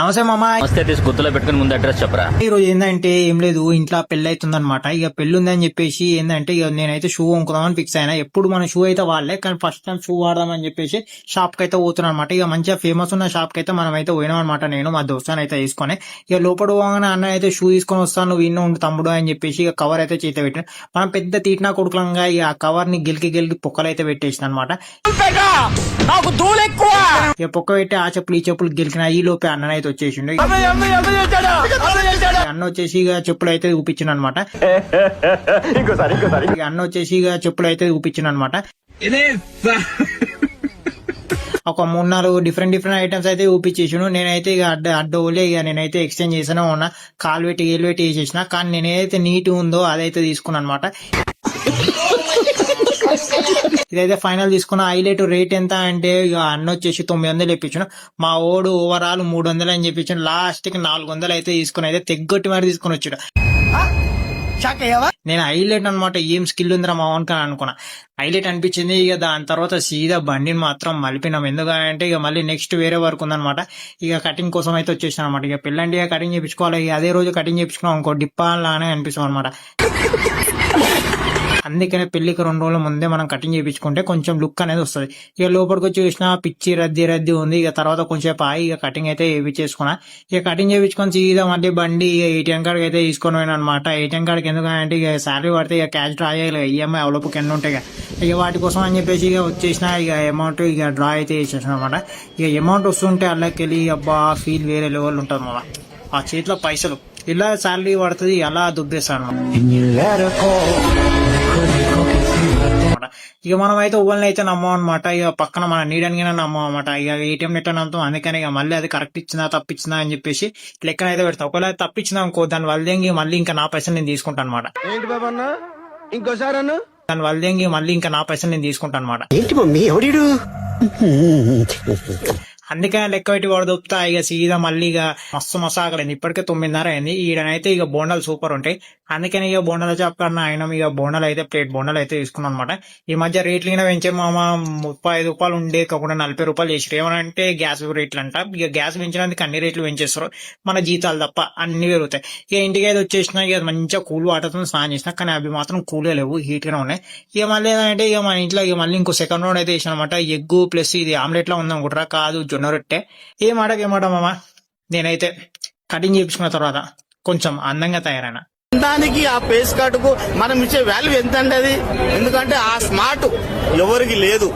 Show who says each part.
Speaker 1: నమస్తే మామ.
Speaker 2: నమస్తే. తీసి గుర్తులో పెట్టుకుని ముందు అడ్రస్ చెప్పరా.
Speaker 1: ఈ రోజు ఏంటంటే ఏం లేదు, ఇంట్లో పెళ్లి అవుతుంది అనమాట. ఇక పెళ్లి ఉందని చెప్పేసి ఏంటంటే ఇక నేనైతే షూ కొనుక్కుందామని ఫిక్స్ అయినా. ఎప్పుడు మన షూ అయితే వాడలే, కానీ ఫస్ట్ టైం షూ వాడదామని చెప్పేసి షాప్ కి అయితే పోతున్నాను అనమాట. ఇక మంచిగా ఫేమస్ ఉన్న షాప్ కి అయితే మనం అయితే పోయినాం అనమాట. నేను మా దోస్తాను అయితే తీసుకొని ఇక లోపల పోగానే అన్న అయితే షూ తీసుకొని వస్తాను, నువ్వు ఇన్న ఉండు తమ్ముడు అని చెప్పేసి ఇక కవర్ అయితే చేత పెట్టిన. మనం పెద్ద తీటినా కొడుకులంగా ఇక ఆ కవర్ ని గెలికి పొక్కలు అయితే పెట్టేసిన అనమాట. ఇక పొక్క పెట్టి ఆ చెప్పులు ఈ చెప్పులు గెలికిన ఈ లోపే అన్న అయితే వచ్చేసిండు. అన్న వచ్చేసి ఇక చెప్పులు అయితే చూపించిన అనమాట. అన్న వచ్చేసి ఇక చెప్పులు అయితే చూపించిన అనమాట. ఒక 3-4 డిఫరెంట్ ఐటమ్స్ అయితే చూపించేసాను. నేనైతే ఇక అడ్డోలే ఇక నేనైతే ఎక్స్చేంజ్ చేసాను ఉన్నా. కాలు పెట్టి ఏలు పెట్టి వేసేసిన. కానీ నేనైతే నీట్ ఉందో అదైతే తీసుకున్నాను అనమాట. ఇదైతే ఫైనల్ తీసుకున్న. హైలైట్ రేట్ ఎంత అంటే ఇక అన్న వచ్చేసి 900 ఇప్పించాను. మా ఓడు ఓవరాల్ 300 అని చెప్పించాను. లాస్ట్ కి 400 అయితే తీసుకుని అయితే తెగ్గొట్టి మరి తీసుకుని వచ్చాడు. నేను హైలైట్ అనమాట, ఏం స్కిల్ ఉందిరా మా ఓన్ అని అనుకున్నా. హైలైట్ అనిపించింది. ఇక దాని తర్వాత సీదా బండిని మాత్రం మలిపినాం. ఎందుకంటే ఇక మళ్ళీ నెక్స్ట్ వేరే వర్క్ ఉందనమాట. ఇక కటింగ్ కోసం అయితే వచ్చేసాను అనమాట. ఇక పెళ్ళండి ఇక కటింగ్ చేయించుకోవాలి. ఇక అదే రోజు కటింగ్ చేయించుకున్నాం అనుకో డిప్పాలానే అనిపిస్తాం అనమాట. అందుకనే పెళ్లికి 2 రోజుల ముందే మనం కటింగ్ చేయించుకుంటే కొంచెం లుక్ అనేది వస్తుంది. ఇక లోపలికి వచ్చి చూసినా పిచ్చి రద్దీ ఉంది. ఇక తర్వాత కొంచెం ఆగి ఇక కటింగ్ అయితే చేయించేసుకున్నా. ఇక కటింగ్ చేయించుకొని సీదా మళ్ళీ బండి ఇక ATM కార్డ్ అయితే తీసుకొని పోయినా అనమాట. ATM కార్డ్కి ఎందుకంటే ఇక శాలరీ పడితే ఇక క్యాష్ డ్రా చేయాలి, EMI అవలోపు కింద ఉంటాయి. ఇక వాటి కోసం అని చెప్పేసి ఇక వచ్చేసిన. ఇక అమౌంట్ ఇక డ్రా అయితే చేసేసిన అనమాట. ఇక అమౌంట్ వస్తుంటే అల్లకెళ్ళి అబ్బా ఫీల్ వేరే లెవెల్ ఉంటుంది మన. ఆ చేతిలో పైసలు ఇలా శాలరీ పడుతుంది, అలా దుబ్బేస్తాను ఇక మనం అయితే ఓవెన్ అయితే నమ్మం అనమాట. ఇక పక్కన మన నీడని నమ్మం అనమాట. ఇక ATM నెట్ నమ్ముతాం. అందుకని ఇక మళ్ళీ అది కరెక్ట్ ఇచ్చిందా తప్పించిందా అని చెప్పేసి లెక్కన అయితే పెడతాం. ఒకవేళ తప్పించిందా అనుకో దాని వల్ల మళ్ళీ ఇంకా నా పైసలు నేను తీసుకుంటాను అనమాట. దాని వల్ల మళ్ళీ ఇంకా నా పైసలు నేను తీసుకుంటాను అనమాట. అందుకని లెక్క పెట్టి వాడు దొప్తా. ఇక సీదా మళ్ళీ ఇక మస్తు ఆకలింది. ఇప్పటికే 9:30 అయింది. ఈడనైతే ఇక బోండాలు సూపర్ ఉంటాయి. అందుకని ఇక బోండాల చాప్ కన్నా ఆయన ఇక బోండాలు అయితే ప్లేట్ బోండాలు అయితే తీసుకున్నాం అనమాట. ఈ మధ్య రేట్లు అయినా పెంచే మామ 35 రూపాయలు ఉండే కాకుండా 40 రూపాయలు చేసారు. ఏమనంటే గ్యాస్ రేట్లు అంట. ఇక గ్యాస్ పెంచినందుకు అన్ని రేట్లు పెంచేస్తారు. మన జీతాలు తప్ప అన్ని పెరుగుతాయి. ఇక ఇంటికి అయితే వచ్చేసిన. ఇక మంచిగా కూల్ వాటర్తో స్నానం చేసిన. కానీ అవి మాత్రం కూలే లేవు, హీట్ గానే ఉన్నాయి. ఇక మళ్ళీ ఏంటంటే ఇక మన ఇంట్లో ఇక మళ్ళీ ఇంకో సెకండ్ రౌండ్ అయితే వేసిన అనమాట. ఎగ్గు ప్లస్ ఇది ఆమ్లెట్ లా ఉందనుకుంటారా, కాదు జొన్న రొట్టె. ఏమాట మామ నేనైతే కటింగ్ చేయించుకున్న తర్వాత కొంచెం అందంగా తయారైనా.
Speaker 3: దానికి ఆ ఫేస్ కట్ కు మనం ఇచ్చే వాల్యూ ఎంత అండి అది. ఎందుకంటే ఆ స్మార్ట్ ఎవరికి లేదు.